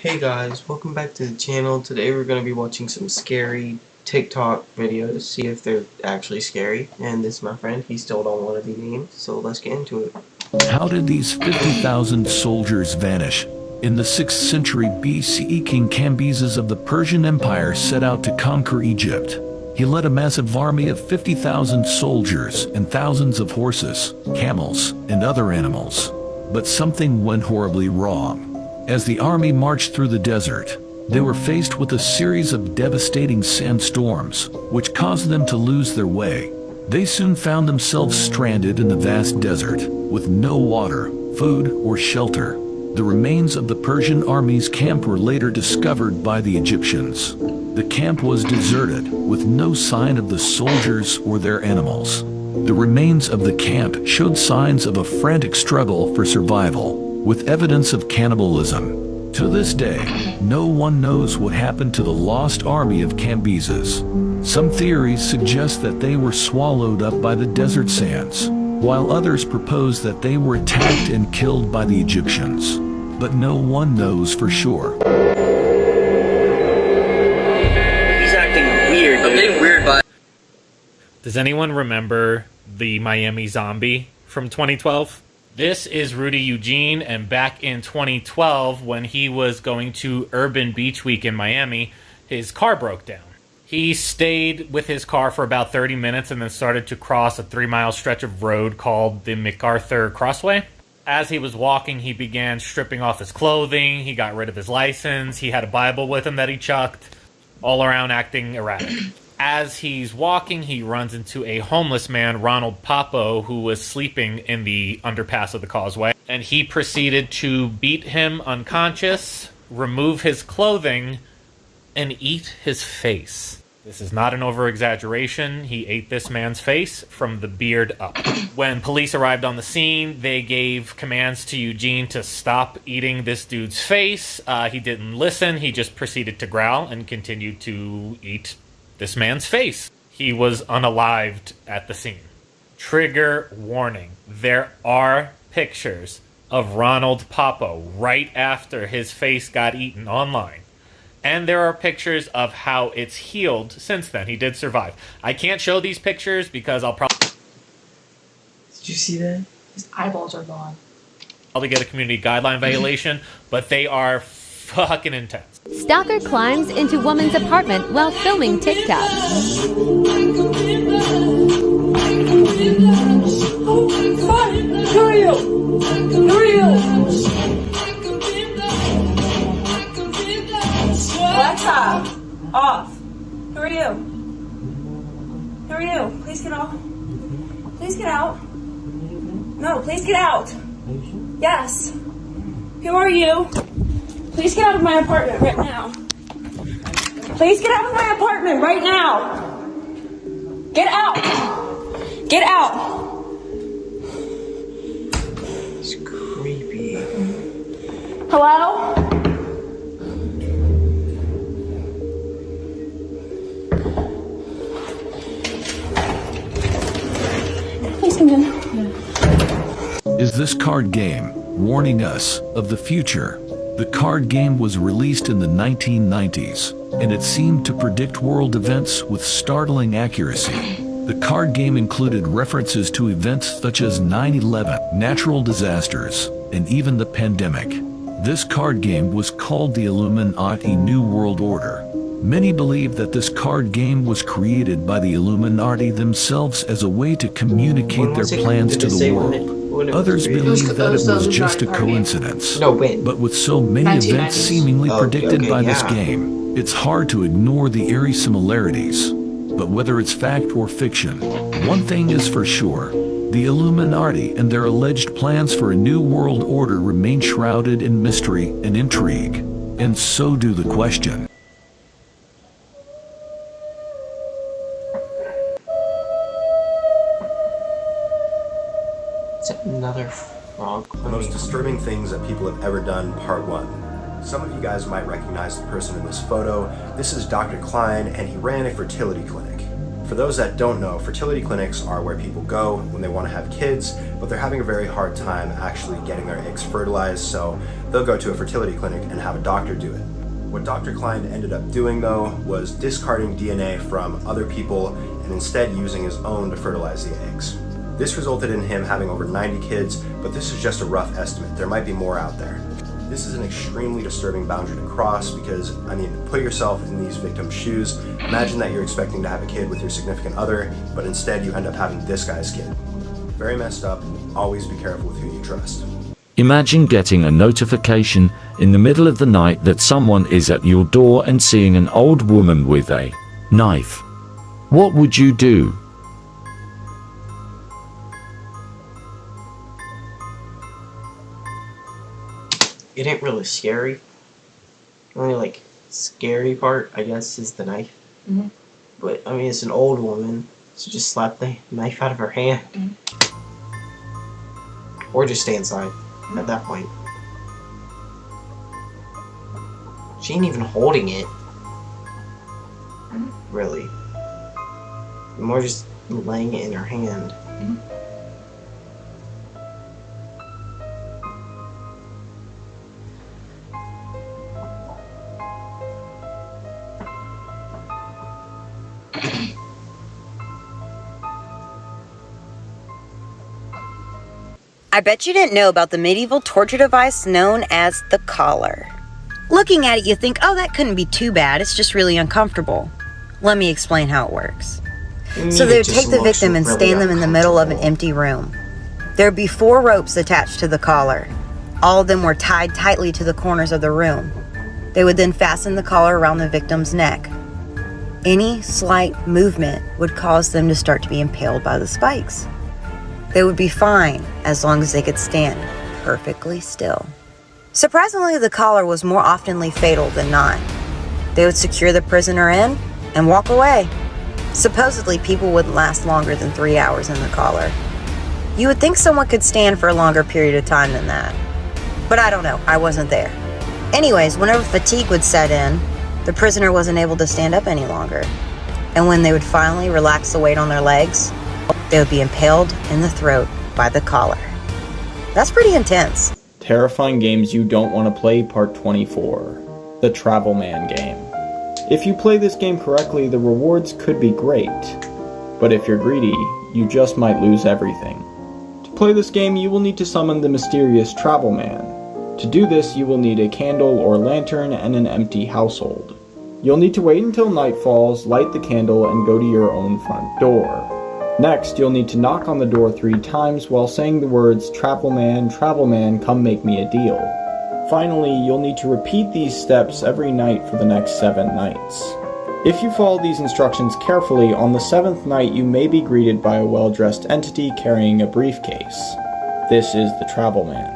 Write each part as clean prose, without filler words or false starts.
Hey guys, welcome back to the channel. Today we're going to be watching some scary TikTok videos, see if they're actually scary. And this is my friend, he still don't want to be named, so let's get into it. How did these 50,000 soldiers vanish? In the 6th century BCE, King Cambyses of the Persian Empire set out to conquer Egypt. He led a massive army of 50,000 soldiers and thousands of horses, camels, and other animals. But something went horribly wrong. As the army marched through the desert, they were faced with a series of devastating sandstorms, which caused them to lose their way. They soon found themselves stranded in the vast desert, with no water, food, or shelter. The remains of the Persian army's camp were later discovered by the Egyptians. The camp was deserted, with no sign of the soldiers or their animals. The remains of the camp showed signs of a frantic struggle for survival, with evidence of cannibalism. To this day, no one knows what happened to the lost army of Cambyses. Some theories suggest that they were swallowed up by the desert sands, while others propose that they were attacked and killed by the Egyptians. But no one knows for sure. He's acting weird. I'm getting weird vibes. Does anyone remember the Miami zombie from 2012? This is Rudy Eugene, and back in 2012, when he was going to Urban Beach Week in Miami, his car broke down. He stayed with his car for about 30 minutes and then started to cross a 3-mile stretch of road called the MacArthur Crossway. As he was walking, he began stripping off his clothing, he got rid of his license, he had a Bible with him that he chucked, all around acting erratic. As he's walking, he runs into a homeless man, Ronald Papo, who was sleeping in the underpass of the causeway, and he proceeded to beat him unconscious, remove his clothing, and eat his face. This is not an over-exaggeration. He ate this man's face from the beard up. When police arrived on the scene, they gave commands to Eugene to stop eating this dude's face. He didn't listen. He just proceeded to growl and continued to eat this man's face. He was unalived at the scene. Trigger warning. There are pictures of Ronald Papo right after his face got eaten online. And there are pictures of how it's healed since then. He did survive. I can't show these pictures because I'll probably... Did you see that? His eyeballs are gone. Probably get a community guideline violation, but they are fucking intense. Stalker climbs into woman's apartment while filming TikTok. Who are you? Who are you? Alexa, off. Who are you? Who are you? Please get out. Please get out. No, please get out. Yes. Who are you? Please get out of my apartment right now. Please get out of my apartment right now. Get out. Get out. It's creepy. Hello? Please come in. Is this card game warning us of the future? The card game was released in the 1990s, and it seemed to predict world events with startling accuracy. The card game included references to events such as 9/11, natural disasters, and even the pandemic. This card game was called the Illuminati New World Order. Many believe that this card game was created by the Illuminati themselves as a way to communicate their plans to the world. Others believe that it was just a coincidence. No, wait. But with so many events 1990s. seemingly predicted by this yeah. game, it's hard to ignore the eerie similarities. But whether it's fact or fiction, one thing is for sure. The Illuminati and their alleged plans for a new world order remain shrouded in mystery and intrigue. And so do the question. Is that another frog? The most disturbing things that people have ever done, part 1. Some of you guys might recognize the person in this photo. This is Dr. Klein, and he ran a fertility clinic. For those that don't know, fertility clinics are where people go when they want to have kids, but they're having a very hard time actually getting their eggs fertilized, so they'll go to a fertility clinic and have a doctor do it. What Dr. Klein ended up doing though was discarding DNA from other people and instead using his own to fertilize the eggs. This resulted in him having over 90 kids, but this is just a rough estimate. There might be more out there. This is an extremely disturbing boundary to cross because, I mean, put yourself in these victims' shoes. Imagine that you're expecting to have a kid with your significant other, but instead you end up having this guy's kid. Very messed up. Always be careful with who you trust. Imagine getting a notification in the middle of the night that someone is at your door and seeing an old woman with a knife. What would you do? It ain't really scary. The only scary part, I guess, is the knife. Mm-hmm. But I mean, it's an old woman, so just slap the knife out of her hand, or just stay inside. At that point, she ain't even holding it. Really, more just laying it in her hand. I bet you didn't know about the medieval torture device known as the collar. Looking at it, you think, oh, that couldn't be too bad. It's just really uncomfortable. Let me explain how it works. So they would take the victim and stand them in the middle of an empty room. There would be 4 ropes attached to the collar. All of them were tied tightly to the corners of the room. They would then fasten the collar around the victim's neck. Any slight movement would cause them to start to be impaled by the spikes. They would be fine as long as they could stand perfectly still. Surprisingly, the collar was more oftenly fatal than not. They would secure the prisoner in and walk away. Supposedly, people wouldn't last longer than 3 hours in the collar. You would think someone could stand for a longer period of time than that. But I don't know, I wasn't there. Anyways, whenever fatigue would set in, the prisoner wasn't able to stand up any longer. And when they would finally relax the weight on their legs, they would be impaled in the throat by the collar. That's pretty intense. Terrifying games you don't want to play, part 24. The Travel Man game. If you play this game correctly, the rewards could be great. But if you're greedy, you just might lose everything. To play this game, you will need to summon the mysterious Travel Man. To do this, you will need a candle or lantern and an empty household. You'll need to wait until night falls, light the candle, and go to your own front door. Next, you'll need to knock on the door 3 times while saying the words, Travel Man, come make me a deal." Finally, you'll need to repeat these steps every night for the next 7 nights. If you follow these instructions carefully, on the 7th night you may be greeted by a well-dressed entity carrying a briefcase. This is the Travel Man.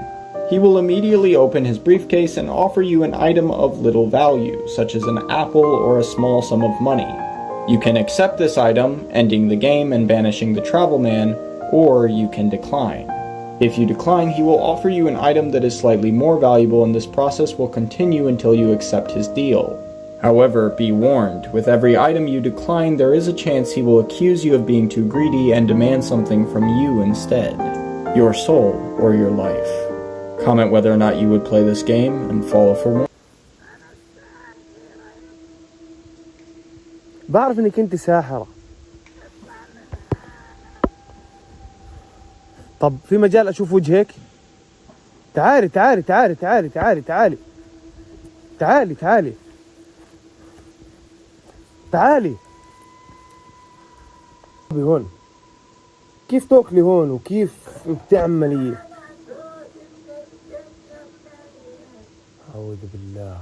He will immediately open his briefcase and offer you an item of little value, such as an apple or a small sum of money. You can accept this item, ending the game and banishing the Travel Man, or you can decline. If you decline, he will offer you an item that is slightly more valuable, and this process will continue until you accept his deal. However, be warned, with every item you decline, there is a chance he will accuse you of being too greedy and demand something from you instead. Your soul or your life. Comment whether or not you would play this game, and follow for more. بعرف انك انت ساحرة. طب في مجال اشوف وجهك؟ تعالي تعالي تعالي تعالي تعالي تعالي تعالي تعالي تعالي هون. كيف تاكلي هون وكيف بتعملي؟ أعوذ بالله.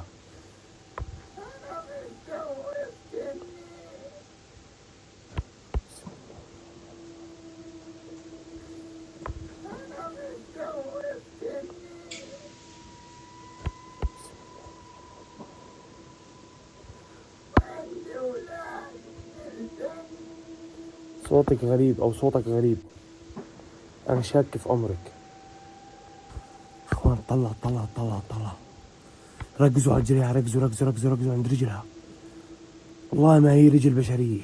صوتك غريب أو صوتك غريب. أنا شاك في أمرك. إخوان طلع طلع طلع طلع. ركزوا على رجلها، ركزوا عند رجلها. والله ما هي رجل بشرية.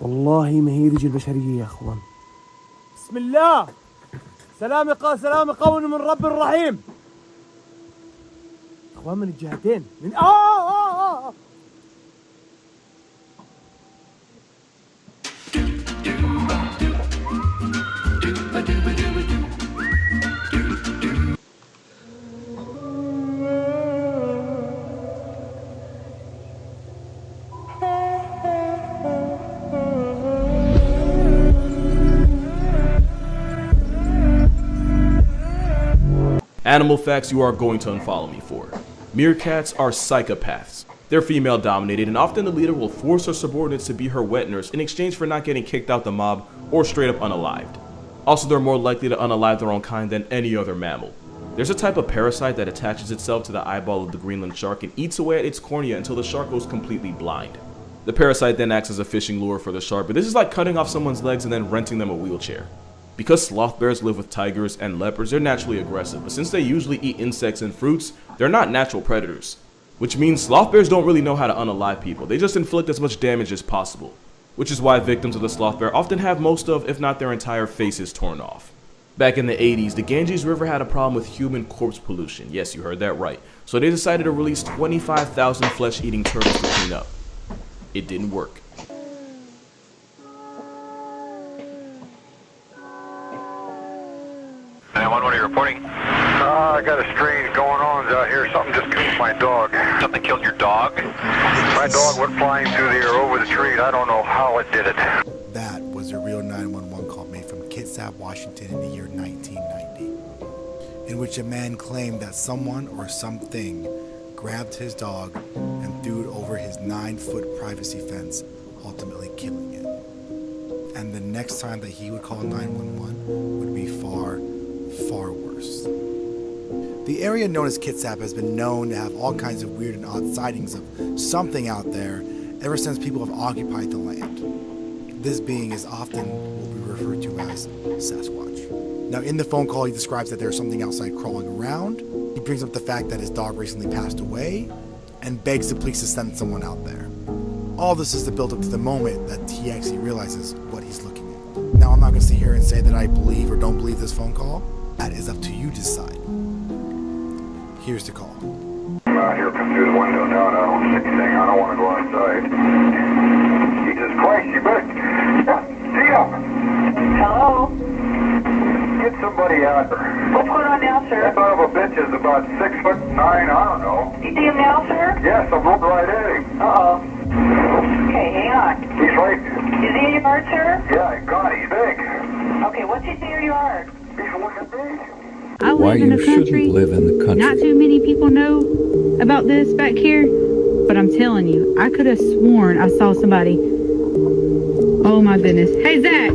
والله ما هي رجل البشرية يا اخوان. بسم الله. سلام قول من رب رحيم. اخوان من الجهتين. من Animal facts you are going to unfollow me for. Meerkats are psychopaths. They're female dominated and often the leader will force her subordinates to be her wet nurse in exchange for not getting kicked out the mob or straight up unalived. Also, they're more likely to unalive their own kind than any other mammal. There's a type of parasite that attaches itself to the eyeball of the Greenland shark and eats away at its cornea until the shark goes completely blind. The parasite then acts as a fishing lure for the shark, but this is like cutting off someone's legs and then renting them a wheelchair. Because sloth bears live with tigers and leopards, they're naturally aggressive, but since they usually eat insects and fruits, they're not natural predators. Which means sloth bears don't really know how to unalive people, they just inflict as much damage as possible. Which is why victims of the sloth bear often have most of, if not their entire faces torn off. Back in the 80s, the Ganges River had a problem with human corpse pollution. Yes, you heard that right. So they decided to release 25,000 flesh-eating turtles to clean up. It didn't work. What are you reporting? I got a strange going on out here. Something just killed my dog. Something killed your dog? My dog went flying through the air over the tree. I don't know how it did it. That was a real 911 call made from Kitsap, Washington in the year 1990, in which a man claimed that someone or something grabbed his dog and threw it over his 9-foot privacy fence, ultimately killing it. And the next time that he would call 911 would be far worse. The area known as Kitsap has been known to have all kinds of weird and odd sightings of something out there ever since people have occupied the land. This being is often what we refer to as Sasquatch. Now in the phone call he describes that there's something outside crawling around. He brings up the fact that his dog recently passed away and begs the police to send someone out there. All this is to build up to the moment that he actually realizes what he's looking at. Now I'm not going to sit here and say that I believe or don't believe this phone call. That is up to you to decide. Here's the call. Here, come through the window. No, I don't see anything. I don't want to go outside. Jesus Christ, you better... See ya! Hello? Get somebody out there. What's going on now, sir? That son of a bitch is about 6'9", I don't know. You see him now, sir? Yes, I'm looking right at him. Uh-oh. Okay, hang on. He's right. Is he in your yard, sir? Yeah, God, he's big. Okay, what's he in your yard? He's looking big. I live in the country. Not too many people know about this back here, but I'm telling you, I could have sworn I saw somebody. Oh my goodness. Hey, Zach.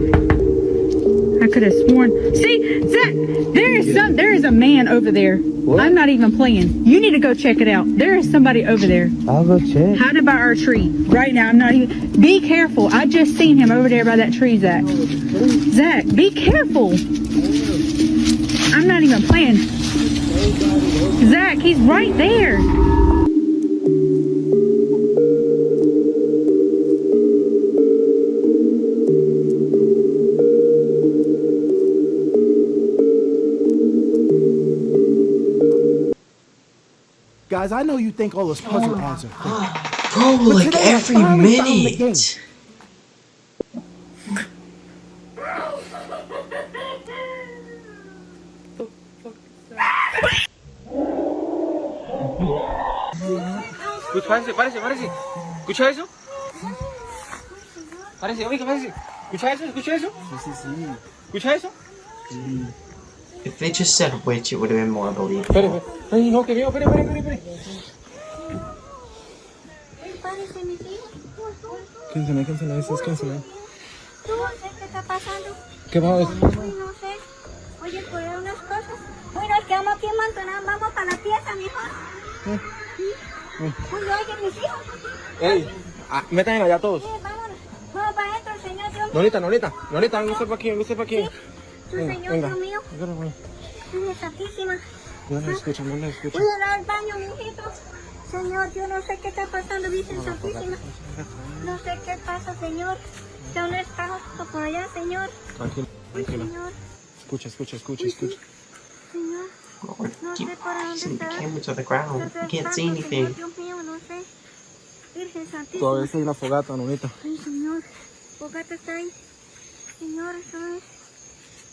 I could have sworn. See, Zach, there is a man over there. What? I'm not even playing. You need to go check it out. There is somebody over there. I'll go check. Hiding by our tree. Right now, I'm not even. Be careful. I just seen him over there by that tree, Zach. Zach, be careful. I'm not even playing. Zach, he's right there. Guys, I know you think all those puzzle ads are fake. Bro, like every minute. Parece. ¿Escucha eso? Parece, oiga, parece. ¿Escucha eso? Sí. ¿Escucha eso? Sí. If they just said which, it would have been more believable. Espere. Ay, no, que veo, espere. Cánsela, eso es cánsela. ¿Tú no sé qué está pasando? ¿Qué va a decir? No sé. Oye, pues unas cosas. Uy, nos quedamos aquí en Mantoná, vamos para la pieza, mijo. Oye, mis hijos. Ey, metan allá todos. Sí, vámonos. Vamos para adentro, Señor Dios mío. Nolita, no sepa quién. Sí, tu Señor Dios mío. Dios santísima. No la escucho. Voy a ir al baño, mijito. Señor, yo no sé qué está pasando, Virgen Santísima. No sé qué pasa, Señor. ¿Dónde está? ¿Está por allá, señor? Tranquilo, tranquilo. Señor, Escucha. señor. No sé para dónde Facing the está. camera to the ground. No sé You can't see tanto, anything. Señor, Dios mío, no sé. Virgen Santísima. Todavía está en la fogata, nonita. Ay, señor. Fogata está ahí. Señor, eso es.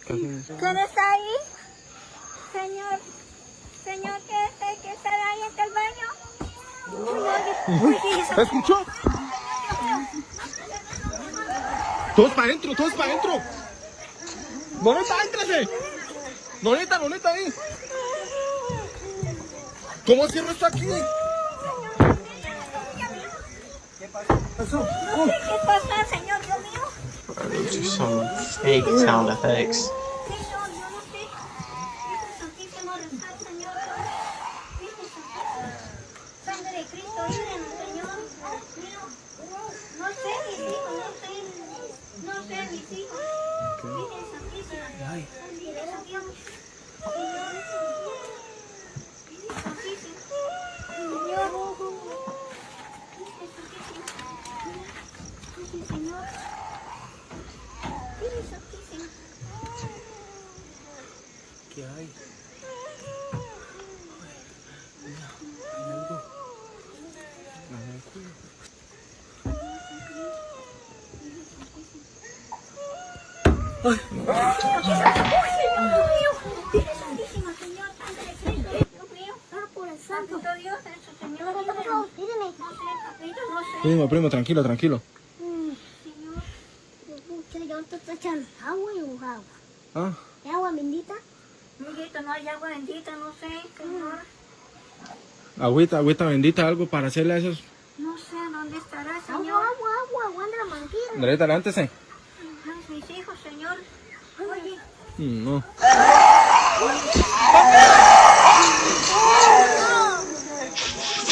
Casi. ¿Quién está ahí? Señor. Señor, ¿qué está ahí en el baño? Señor, ¿Te escuchó? Todos para adentro, todos para adentro. Nonita, éntrase. Nonita, ahí. ¿Cómo cierro esto aquí? ¿Qué pasó? No sé qué pasa, señor, Dios mío. Those are some fake sound effects. Señor, yo no sé. Virgen Santísima, rescate, Señor. Virgen Santísima. Sangre de Cristo, líbranos, Señor. Mío. No sé, mis hijos, no sé. No sé, mis hijos. Virgen Santísima. Virgen Santísima. Señor. Virgen Santísima. Señor. Virgen Señor. Virgen Santísima. ¿Qué hay? Primo, tranquilo. Señor, ¿tú estás echando agua o agua? ¿Ah? ¿Es agua bendita? Mijito, no hay agua bendita, no sé, señor. Agüita bendita, algo para hacerle a esos. No sé dónde estará, señor. Agua de la manguera. Andreta, levántese. Ay, mis hijos, señor. Oye. No.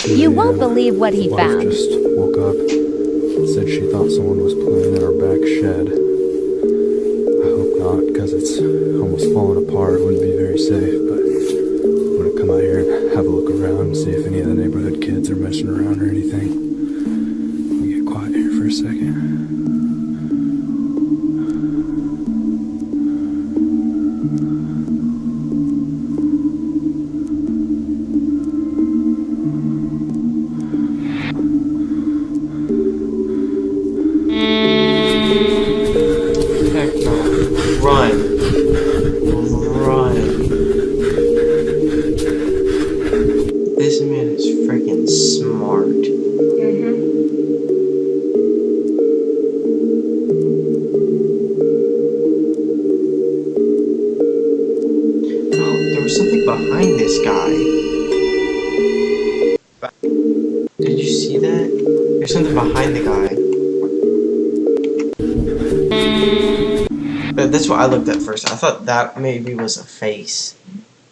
You won't believe what he Wife found. just woke up and said she thought someone was playing in our back shed. I hope not, because it's almost fallen apart. It wouldn't be very safe, but I'm gonna come out here and have a look around and see if any of the neighborhood kids are messing around or anything. Let me get quiet here for a second. This man is freaking smart. Oh, there was something behind this guy. Did you see that? There's something behind the guy. But that's what I looked at first. I thought that maybe was a face.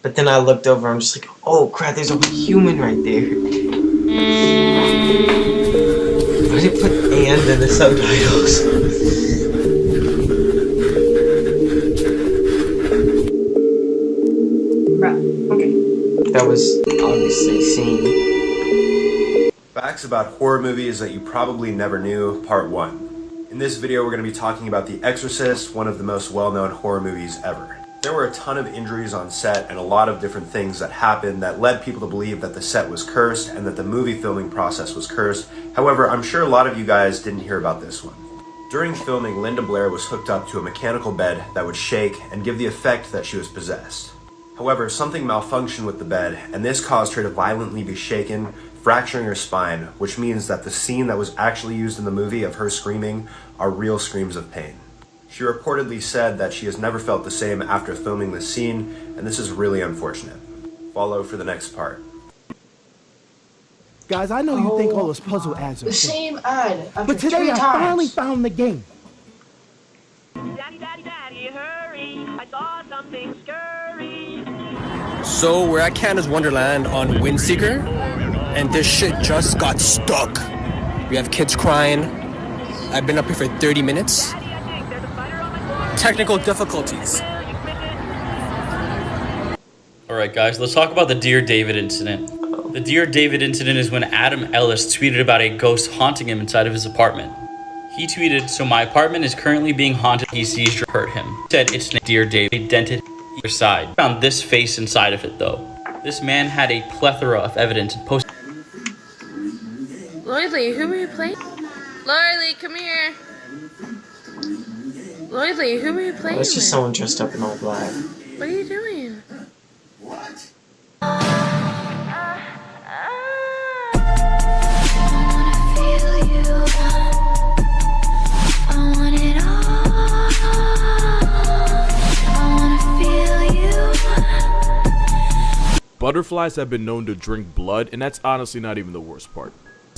But then I looked over, I'm just like, oh crap, there's a human right there. Why did it put "and" in the subtitles? Okay. That was obviously seen. Facts about horror movies that you probably never knew, part 1. In this video, we're going to be talking about The Exorcist, one of the most well-known horror movies ever. There were a ton of injuries on set and a lot of different things that happened that led people to believe that the set was cursed and that the movie filming process was cursed. However, I'm sure a lot of you guys didn't hear about this one. During filming, Linda Blair was hooked up to a mechanical bed that would shake and give the effect that she was possessed. However, something malfunctioned with the bed, and this caused her to violently be shaken, fracturing her spine, which means that the scene that was actually used in the movie of her screaming are real screams of pain. She reportedly said that she has never felt the same after filming this scene, and this is really unfortunate. Follow for the next part. Guys, I know you think all those puzzle ads are The fake, same ad after but today 3 I times. finally found the game. Daddy, hurry, I saw something scurry. So we're at Canada's Wonderland on Windseeker, and this shit just got stuck. We have kids crying. I've been up here for 30 minutes. Technical difficulties. Alright guys, let's talk about the Dear David incident. The Dear David incident is when Adam Ellis tweeted about a ghost haunting him inside of his apartment. He tweeted, "So my apartment is currently being haunted. He sees you hurt him." He said, "It's Dear David, dented either side." Found this face inside of it though. This man had a plethora of evidence and posted. Lloydly, who are you playing? Lloydly, come here. Lloydly, who are you playing It's just with? someone dressed up in all black. What are you doing? Butterflies have been known to drink blood, and that's honestly not even the worst part.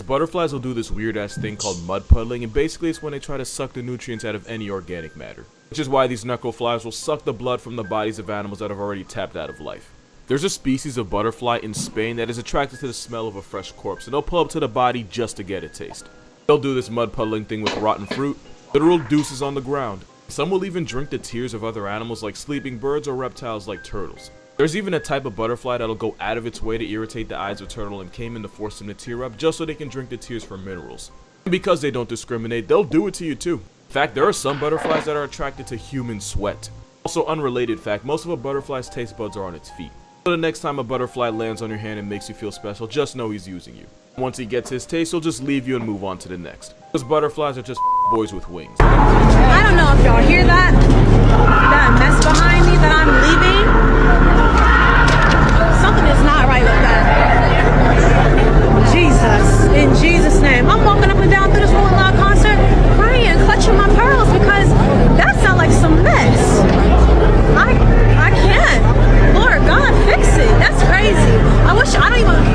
Butterflies will do this weird ass thing called mud puddling, and basically it's when they try to suck the nutrients out of any organic matter. Which is why these knuckle flies will suck the blood from the bodies of animals that have already tapped out of life. There's a species of butterfly in Spain that is attracted to the smell of a fresh corpse, and they'll pull up to the body just to get a taste. They'll do this mud puddling thing with rotten fruit, literal deuces on the ground. Some will even drink the tears of other animals like sleeping birds or reptiles like turtles. There's even a type of butterfly that'll go out of its way to irritate the eyes of a turtle and came in to force them to tear up just so they can drink the tears for minerals. And because they don't discriminate, they'll do it to you too. In fact, there are some butterflies that are attracted to human sweat. Also, unrelated fact, most of a butterfly's taste buds are on its feet. So the next time a butterfly lands on your hand and makes you feel special, just know he's using you. Once he gets his taste, he'll just leave you and move on to the next. Because butterflies are just boys with wings. I don't know if y'all hear that. That mess behind me that I'm leaving. Something is not right with that. Jesus, in Jesus' name. I'm walking up and down through this whole live concert, praying, clutching my pearls because that sounds like some mess. I can't. Lord God, fix it. That's crazy. I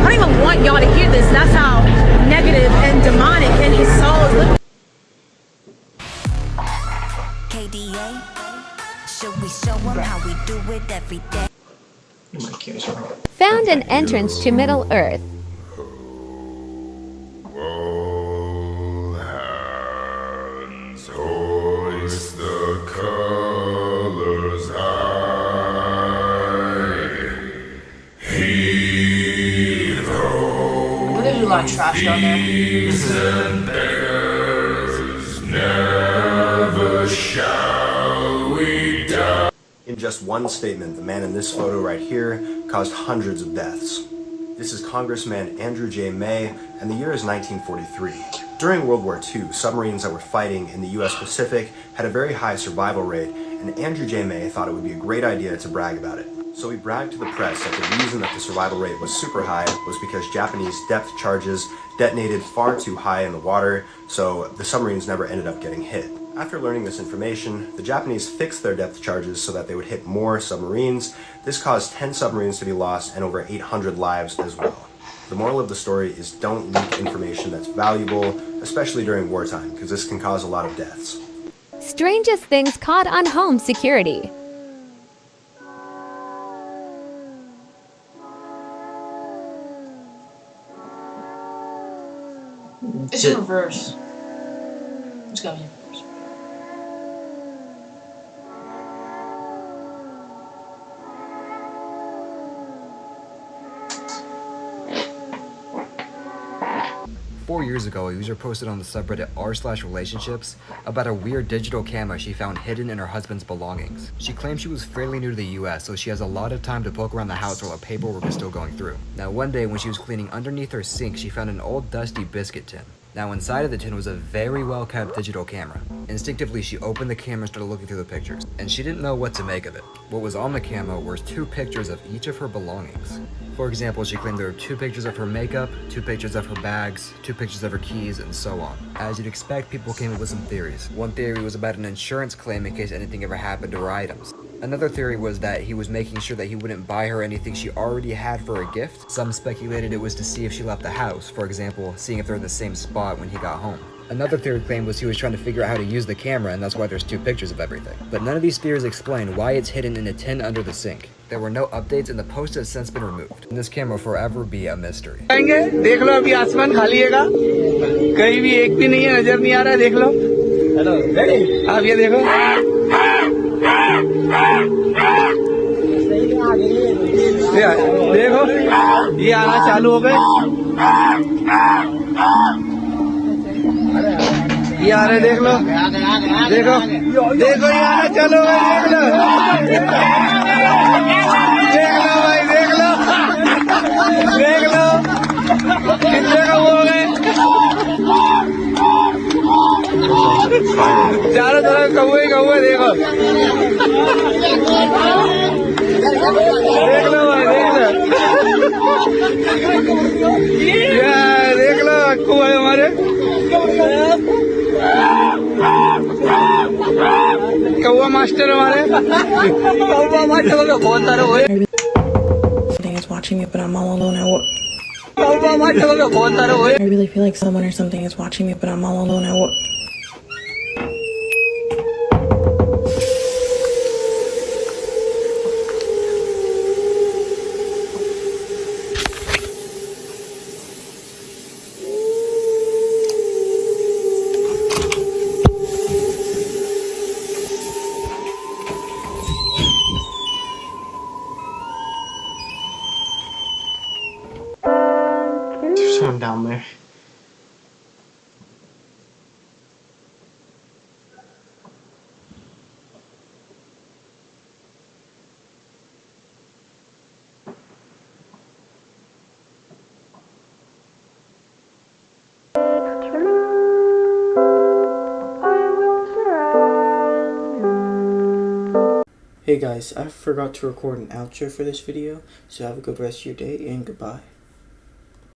don't even want y'all to hear this. That's how negative and demonic in his soul is living. KDA, should we show them how we do it every day? Found an entrance to Middle Earth. Hoist the colors high. Heave ho. There's a lot of trash down there. Thieves and beggars, never shall we die. In just one statement, the man in this photo right here caused hundreds of deaths. This is Congressman Andrew J. May, and the year is 1943. During World War II, submarines that were fighting in the US Pacific had a very high survival rate, and Andrew J. May thought it would be a great idea to brag about it. So he bragged to the press that the reason that the survival rate was super high was because Japanese depth charges detonated far too high in the water, so the submarines never ended up getting hit. After learning this information, the Japanese fixed their depth charges so that they would hit more submarines. This caused 10 submarines to be lost and over 800 lives as well. The moral of the story is don't leak information that's valuable, especially during wartime, because this can cause a lot of deaths. Strangest things caught on home security. It's in reverse. It's gotta be in reverse. 4 years ago, a user posted on the subreddit r/relationships about a weird digital camera she found hidden in her husband's belongings. She claimed she was fairly new to the US, so she has a lot of time to poke around the house while the paperwork is still going through. Now one day when she was cleaning underneath her sink, she found an old dusty biscuit tin. Now inside of the tin was a very well kept digital camera. Instinctively she opened the camera and started looking through the pictures, and she didn't know what to make of it. What was on the camera were 2 pictures of each of her belongings. For example, she claimed there were 2 pictures of her makeup, 2 pictures of her bags, 2 pictures of her keys, and so on. As you'd expect, people came up with some theories. One theory was about an insurance claim in case anything ever happened to her items. Another theory was that he was making sure that he wouldn't buy her anything she already had for a gift. Some speculated it was to see if she left the house, for example, seeing if they're in the same spot when he got home. Another theory claimed was he was trying to figure out how to use the camera, and that's why there's 2 pictures of everything. But none of these theories explain why it's hidden in a tin under the sink. There were no updates, and the post has since been removed. And this camera will forever be a mystery. देख लो अभी आसमान खाली हैगा कहीं भी एक भी नहीं है नजर नहीं आ रहा है देख लो हेलो रेडी आप ये देखो देखो ये आना चालू हो गए ये आ रहे देख लो देखो देखो ये आ रहे चलो भाई देख लो देख लो कितने का वो हो गए चारों तरफ कौवे कौवे देखो देख लो भाई देख लो अक्कू भाई हमारे कौवा मास्टर हमारे कौवा मास्टर बहुत सारे हुए Something is watching me, but I'm all alone. I really feel like someone or something is watching me, but I'm all alone. There's someone down there. Hey guys, I forgot to record an outro for this video, so have a good rest of your day and goodbye.